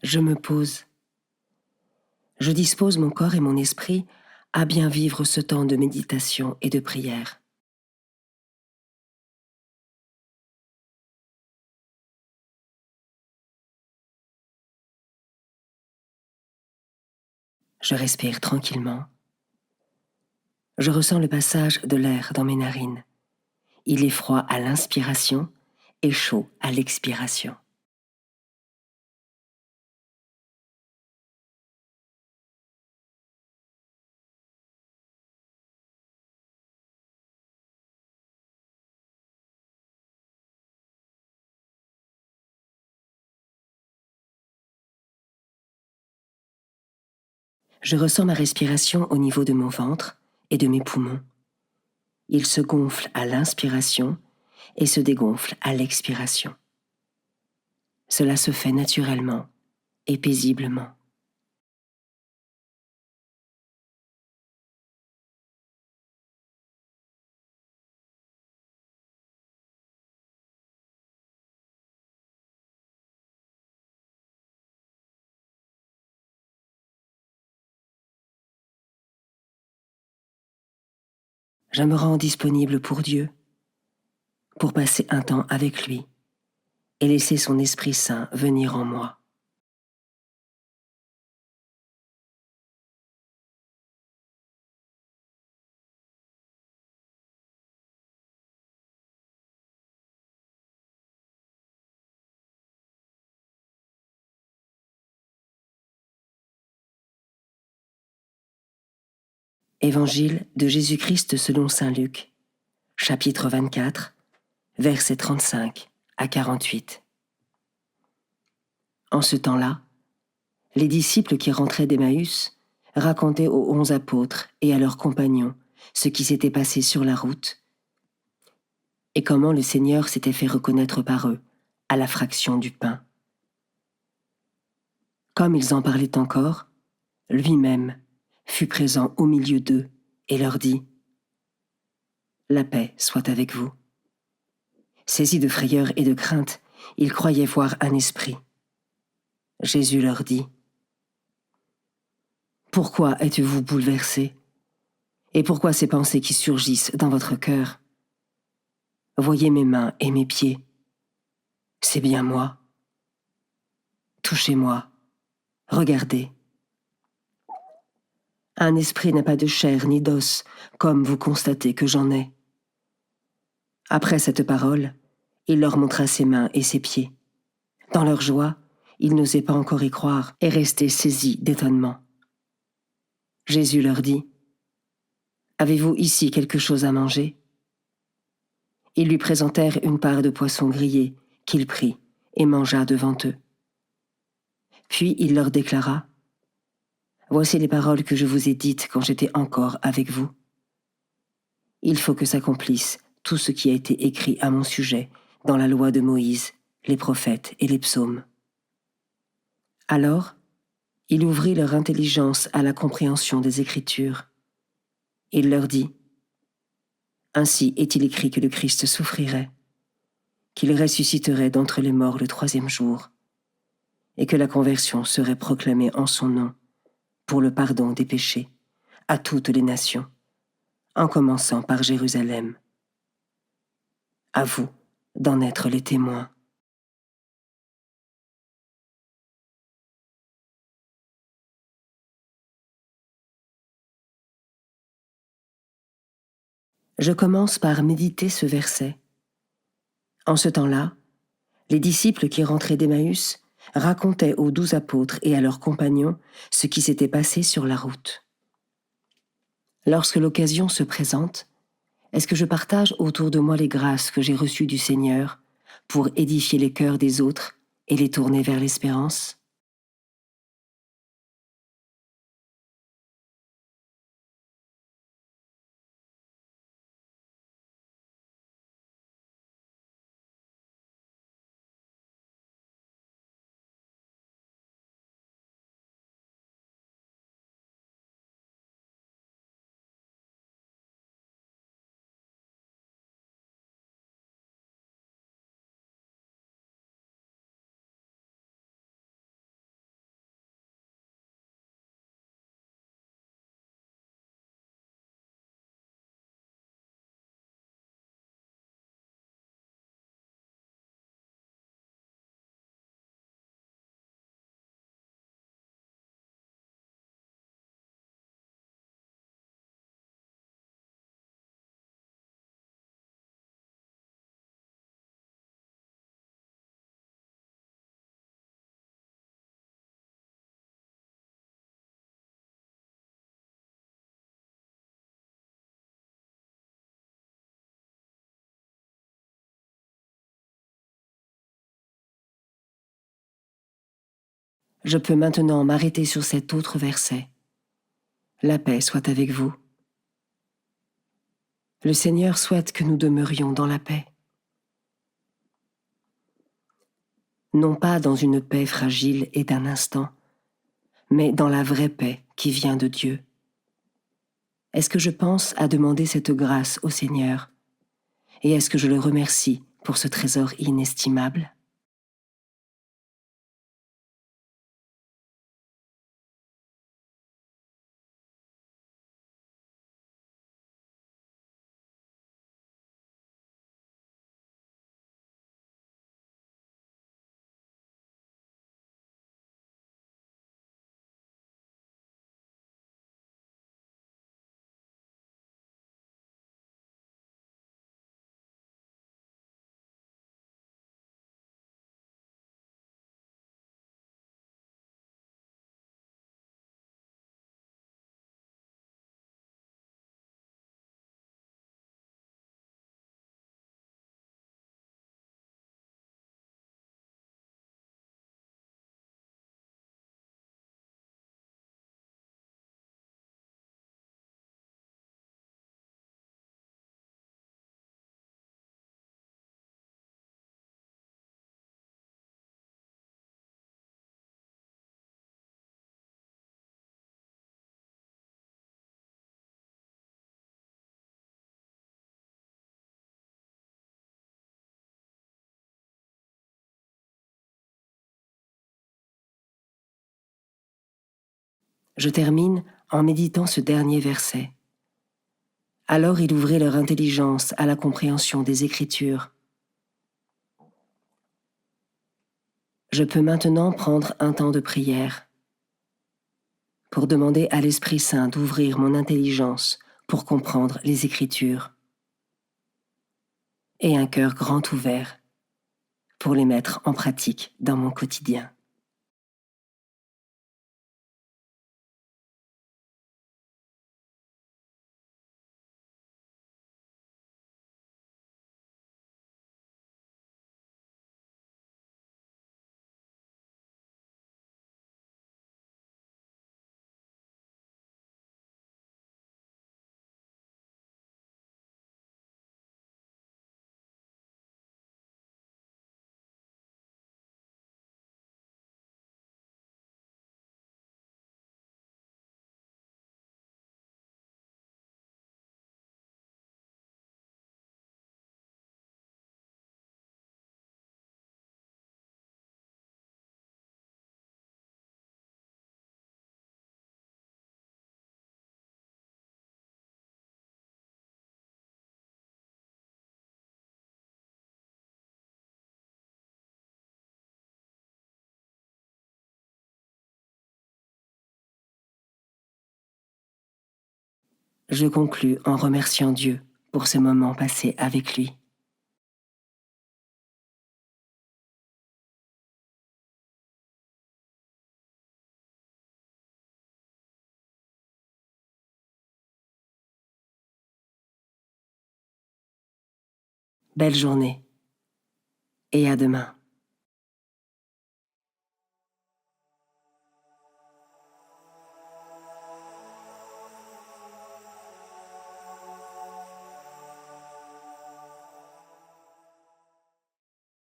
Je me pose. Je dispose mon corps et mon esprit à bien vivre ce temps de méditation et de prière. Je respire tranquillement. Je ressens le passage de l'air dans mes narines. Il est froid à l'inspiration et chaud à l'expiration. Je ressens ma respiration au niveau de mon ventre et de mes poumons. Il se gonfle à l'inspiration et se dégonfle à l'expiration. Cela se fait naturellement et paisiblement. Je me rends disponible pour Dieu, pour passer un temps avec lui et laisser son Esprit Saint venir en moi. Évangile de Jésus-Christ selon saint Luc, chapitre 24, versets 35 à 48. En ce temps-là, les disciples qui rentraient d'Emmaüs racontaient aux 11 apôtres et à leurs compagnons ce qui s'était passé sur la route et comment le Seigneur s'était fait reconnaître par eux à la fraction du pain. Comme ils en parlaient encore, lui-même fut présent au milieu d'eux et leur dit : « La paix soit avec vous. » Saisis de frayeur et de crainte, ils croyaient voir un esprit. Jésus leur dit : « Pourquoi êtes-vous bouleversés ? Et pourquoi ces pensées qui surgissent dans votre cœur ? Voyez mes mains et mes pieds. C'est bien moi. Touchez-moi. Regardez. Un esprit n'a pas de chair ni d'os, comme vous constatez que j'en ai. Après cette parole, il leur montra ses mains et ses pieds. Dans leur joie, ils n'osaient pas encore y croire et restaient saisis d'étonnement. Jésus leur dit : « Avez-vous ici quelque chose à manger ? » Ils lui présentèrent une part de poisson grillé qu'il prit et mangea devant eux. Puis il leur déclara : « Voici les paroles que je vous ai dites quand j'étais encore avec vous. Il faut que s'accomplisse tout ce qui a été écrit à mon sujet dans la loi de Moïse, les prophètes et les psaumes. » Alors, il ouvrit leur intelligence à la compréhension des Écritures. Il leur dit : « Ainsi est-il écrit que le Christ souffrirait, qu'il ressusciterait d'entre les morts le 3e jour, et que la conversion serait proclamée en son nom, pour le pardon des péchés, à toutes les nations, en commençant par Jérusalem. À vous d'en être les témoins. » Je commence par méditer ce verset. En ce temps-là, les disciples qui rentraient d'Emmaüs racontaient aux 12 apôtres et à leurs compagnons ce qui s'était passé sur la route. Lorsque l'occasion se présente, est-ce que je partage autour de moi les grâces que j'ai reçues du Seigneur pour édifier les cœurs des autres et les tourner vers l'espérance ? Je peux maintenant m'arrêter sur cet autre verset. La paix soit avec vous. Le Seigneur souhaite que nous demeurions dans la paix. Non pas dans une paix fragile et d'un instant, mais dans la vraie paix qui vient de Dieu. Est-ce que je pense à demander cette grâce au Seigneur? Et est-ce que je le remercie pour ce trésor inestimable? Je termine en méditant ce dernier verset. Alors il ouvrit leur intelligence à la compréhension des Écritures. Je peux maintenant prendre un temps de prière pour demander à l'Esprit Saint d'ouvrir mon intelligence pour comprendre les Écritures et un cœur grand ouvert pour les mettre en pratique dans mon quotidien. Je conclus en remerciant Dieu pour ce moment passé avec lui. Belle journée et à demain.